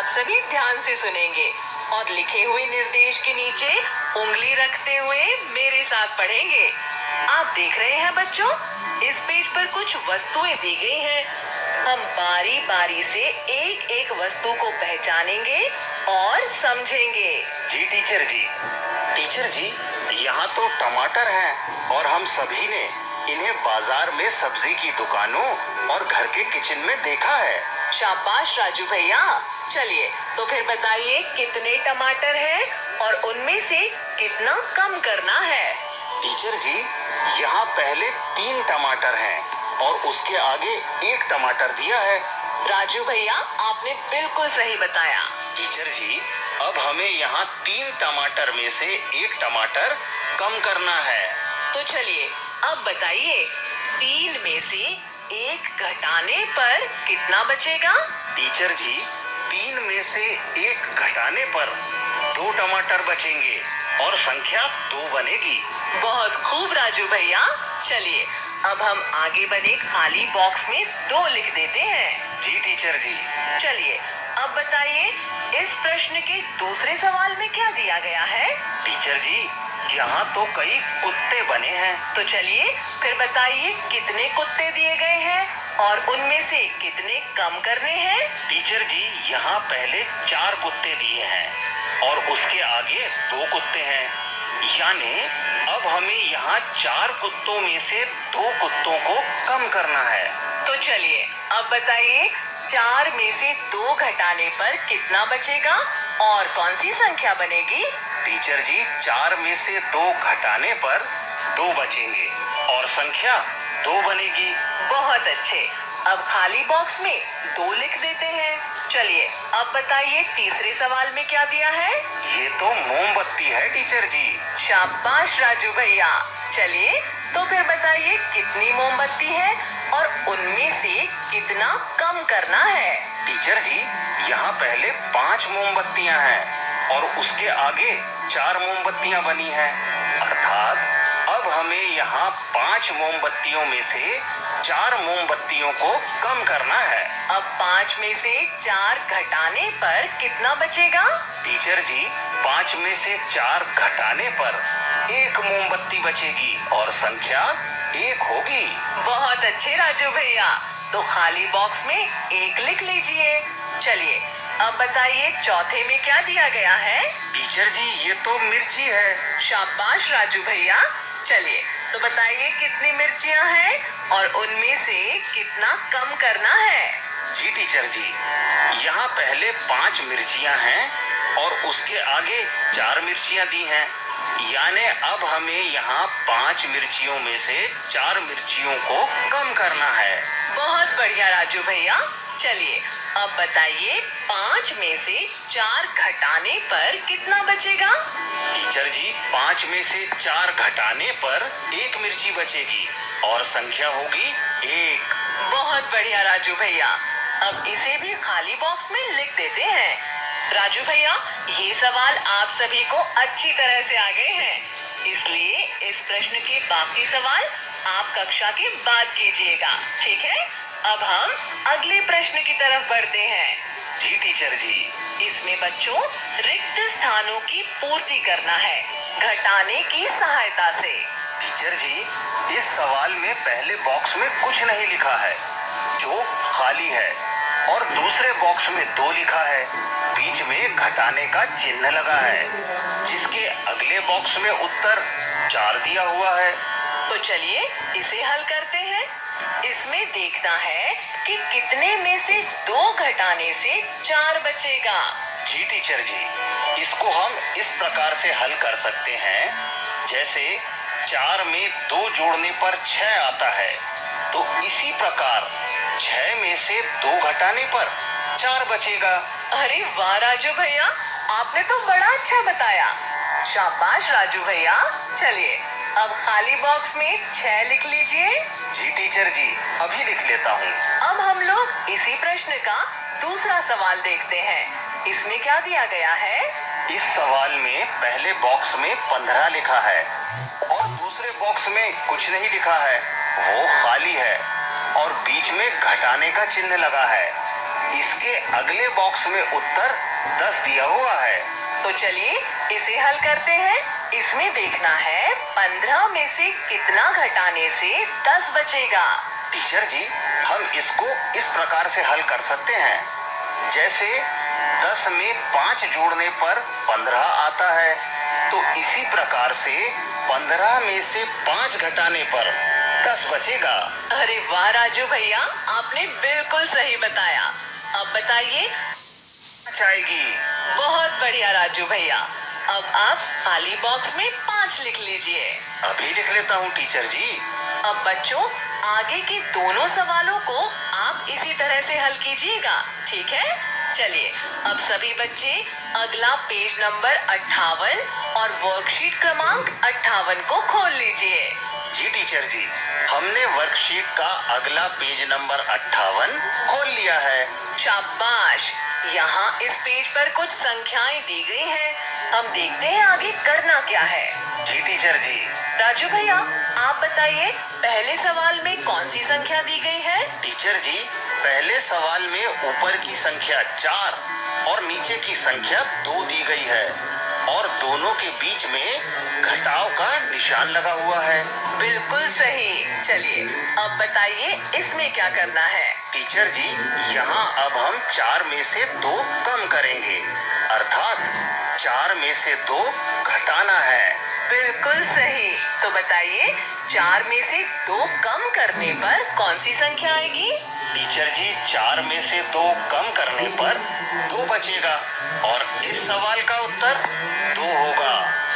सभी ध्यान से सुनेंगे और लिखे हुए निर्देश के नीचे उंगली रखते हुए मेरे साथ पढ़ेंगे। आप देख रहे हैं बच्चों, इस पेज पर कुछ वस्तुएं दी गई हैं। हम बारी बारी से एक एक वस्तु को पहचानेंगे और समझेंगे। जी टीचर जी। टीचर जी, यहाँ तो टमाटर हैं और हम सभी ने इन्हें बाजार में सब्जी की दुकानों और घर के किचन में देखा है। शाबाश राजू भैया। चलिए तो फिर बताइए कितने टमाटर हैं और उनमें से कितना कम करना है। टीचर जी, यहाँ पहले 3 टमाटर हैं और उसके आगे 1 टमाटर दिया है। राजू भैया, आपने बिल्कुल सही बताया। टीचर जी, अब हमें यहाँ 3 टमाटर में से 1 टमाटर कम करना है। तो चलिए अब बताइए, 3 में से 1 घटाने पर कितना बचेगा। टीचर जी, 3 में से 1 घटाने पर 2 टमाटर बचेंगे और संख्या 2 बनेगी। बहुत खूब राजू भैया। चलिए अब हम आगे बने खाली बॉक्स में 2 लिख देते हैं। जी टीचर जी। चलिए अब बताइए, इस प्रश्न के दूसरे सवाल में क्या दिया गया है। टीचर जी, यहाँ तो कई कुत्ते बने हैं। तो चलिए फिर बताइए कितने कुत्ते दिए गए हैं और उनमें से कितने कम करने हैं। टीचर जी, यहाँ पहले 4 कुत्ते दिए हैं और उसके आगे 2 कुत्ते हैं, यानी अब हमें यहाँ 4 कुत्तों में से 2 कुत्तों को कम करना है। तो चलिए अब बताइए, 4 में से 2 घटाने पर कितना बचेगा और कौन सी संख्या बनेगी। टीचर जी, 4 में से 2 घटाने पर 2 बचेंगे और संख्या 2 बनेगी। बहुत अच्छे। अब खाली बॉक्स में 2 लिख देते हैं। चलिए अब बताइए, तीसरे सवाल में क्या दिया है। ये तो मोमबत्ती है टीचर जी। शाबाश राजू भैया। चलिए तो फिर बताइए कितनी मोमबत्ती है और उनमें से कितना कम करना है। टीचर जी, यहाँ पहले 5 मोमबत्तियाँ हैं और उसके आगे 4 मोमबत्तियाँ बनी हैं, अर्थात अब हमें यहाँ 5 मोमबत्तियों में से 4 मोमबत्तियों को कम करना है। अब 5 में से 4 घटाने पर कितना बचेगा। टीचर जी, 5 में से 4 घटाने पर 1 मोमबत्ती बचेगी और संख्या 1 होगी। बहुत अच्छे राजू भैया। तो खाली बॉक्स में 1 लिख लीजिए। चलिए अब बताइए, चौथे में क्या दिया गया है। टीचर जी, ये तो मिर्ची है। शाबाश राजू भैया। चलिए तो बताइए कितनी मिर्चियाँ हैं और उनमें से कितना कम करना है। जी टीचर जी, यहाँ पहले 5 मिर्चियाँ हैं और उसके आगे 4 मिर्चियाँ दी हैं, यानी अब हमें यहाँ 5 मिर्चियों में से 4 मिर्चियों को कम करना है। बहुत बढ़िया राजू भैया। चलिए अब बताइए, 5 में से 4 घटाने पर कितना बचेगा। टीचर जी, 5 में से 4 घटाने पर 1 मिर्ची बचेगी और संख्या होगी 1। बहुत बढ़िया राजू भैया। अब इसे भी खाली बॉक्स में लिख देते हैं। राजू भैया, ये सवाल आप सभी को अच्छी तरह से आ गए हैं, इसलिए इस प्रश्न के बाकी सवाल आप कक्षा के बाद कीजिएगा, ठीक है। अब हम अगले प्रश्न की तरफ बढ़ते हैं। जी टीचर जी। इसमें बच्चों रिक्त स्थानों की पूर्ति करना है घटाने की सहायता से। टीचर जी, इस सवाल में पहले बॉक्स में कुछ नहीं लिखा है, जो खाली है, और दूसरे बॉक्स में 2 लिखा है, बीच में घटाने का चिन्ह लगा है, जिसके अगले बॉक्स में उत्तर 4 दिया हुआ है। तो चलिए इसे हल करते हैं। इसमें देखना है कि कितने में से 2 घटाने से 4 बचेगा। जी टीचर जी, इसको हम इस प्रकार से हल कर सकते हैं, जैसे 4 में 2 जोड़ने पर 6 आता है, तो इसी प्रकार 6 में से 2 घटाने पर 4 बचेगा। अरे वाह राजू भैया, आपने तो बड़ा अच्छा बताया। शाबाश राजू भैया। चलिए अब खाली बॉक्स में 6 लिख लीजिए। जी टीचर जी, अभी लिख लेता हूँ। अब हम लोग इसी प्रश्न का दूसरा सवाल देखते हैं। इसमें क्या दिया गया है। इस सवाल में पहले बॉक्स में 15 लिखा है और दूसरे बॉक्स में कुछ नहीं लिखा है, वो खाली है और बीच में घटाने का चिन्ह लगा है, इसके अगले बॉक्स में उत्तर 10 दिया हुआ है। तो चलिए इसे हल करते हैं। इसमें देखना है 15 में से कितना घटाने से 10 बचेगा। टीचर जी, हम इसको इस प्रकार से हल कर सकते हैं, जैसे 10 में 5 जोड़ने पर 15 आता है, तो इसी प्रकार से 15 में से 5 घटाने पर 10 बचेगा। अरे वाह राजू भैया, आपने बिल्कुल सही बताया। अब बताइए जाएगी। बहुत बढ़िया राजू भैया। अब आप खाली बॉक्स में 5 लिख लीजिए। अभी लिख लेता हूँ टीचर जी। अब बच्चों, आगे के दोनों सवालों को आप इसी तरह से हल कीजिएगा, ठीक है? चलिए अब सभी बच्चे अगला पेज नंबर 58 और वर्कशीट क्रमांक 58 को खोल लीजिए। जी टीचर जी, हमने वर्कशीट का अगला पेज नंबर 58 खोल लिया है। शाबाश। यहाँ इस पेज पर कुछ संख्याएं दी गई हैं। हम देखते हैं आगे करना क्या है। जी टीचर जी। राजू भैया, आप बताइए पहले सवाल में कौन सी संख्या दी गई है? टीचर जी, पहले सवाल में ऊपर की संख्या 4 और नीचे की संख्या 2 दी गई है और दोनों के बीच में घटाव का निशान लगा हुआ है। बिल्कुल सही। चलिए अब बताइए इसमें क्या करना है? टीचर जी, यहाँ अब हम 4 में से 2 कम करेंगे, अर्थात 4 में से 2 घटाना है। बिल्कुल सही। तो बताइए 4 में से 2 कम करने पर कौन सी संख्या आएगी? टीचर जी, 4 में से 2 कम करने पर 2 बचेगा और इस सवाल का उत्तर 2 होगा।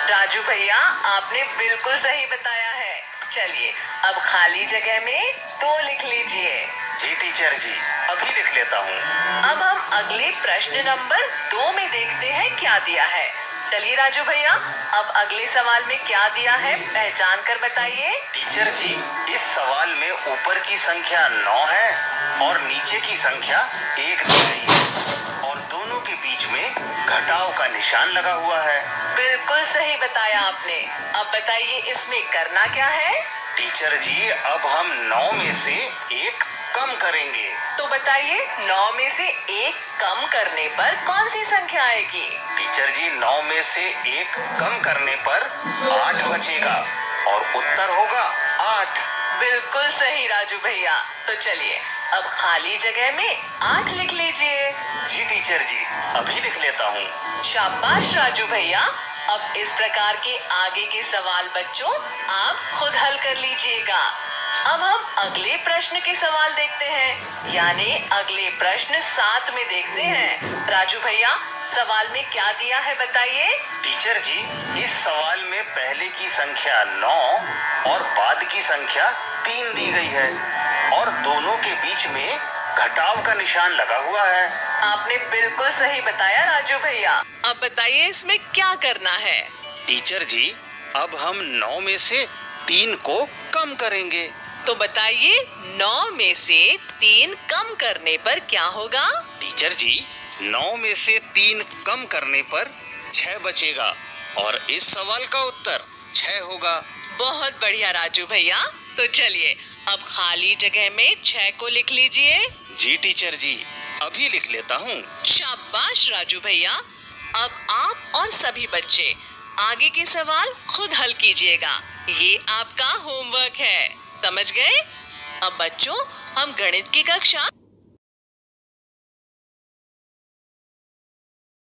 राजू भैया, आपने बिल्कुल सही बताया है। चलिए अब खाली जगह में 2 लिख लीजिए। जी टीचर जी, अभी लिख लेता हूँ। अब हम अगले प्रश्न नंबर 2 में देखते हैं क्या दिया है। चलिए राजू भैया, अब अगले सवाल में क्या दिया है पहचान कर बताइए। टीचर जी, इस सवाल में ऊपर की संख्या 9 है और नीचे की संख्या 1 दी गई है और दोनों के बीच में घटाव का निशान लगा हुआ है। बिल्कुल सही बताया आपने। अब बताइए इसमें करना क्या है? टीचर जी, अब हम 9 में से 1 कम करेंगे। तो बताइए 9 में से 1 कम करने पर कौन सी संख्या आएगी? टीचर जी, 9 में से 1 कम करने पर 8 बचेगा और उत्तर होगा 8। बिल्कुल सही राजू भैया। तो चलिए अब खाली जगह में 8 लिख लीजिए। जी टीचर जी, अभी लिख लेता हूँ। शाबाश राजू भैया। अब इस प्रकार के आगे के सवाल बच्चों आप खुद हल कर लीजिएगा। अब हम अगले प्रश्न के सवाल देखते हैं, यानी अगले प्रश्न 7 में देखते हैं। राजू भैया, सवाल में क्या दिया है बताइए। टीचर जी, इस सवाल में पहले की संख्या 9 और बाद की संख्या 3 दी गई है और दोनों के बीच में घटाव का निशान लगा हुआ है। आपने बिल्कुल सही बताया राजू भैया। अब बताइए इसमें क्या करना है? टीचर जी, अब हम 9 में से 3 को कम करेंगे। तो बताइए 9 में से 3 कम करने पर क्या होगा? टीचर जी, 9 में से 3 कम करने पर 6 बचेगा और इस सवाल का उत्तर 6 होगा। बहुत बढ़िया राजू भैया। तो चलिए अब खाली जगह में 6 को लिख लीजिए। जी टीचर जी, अभी लिख लेता हूँ। शाबाश राजू भैया। अब आप और सभी बच्चे आगे के सवाल खुद हल कीजिएगा। ये आपका होमवर्क है, समझ गए? अब बच्चों, हम गणित की कक्षा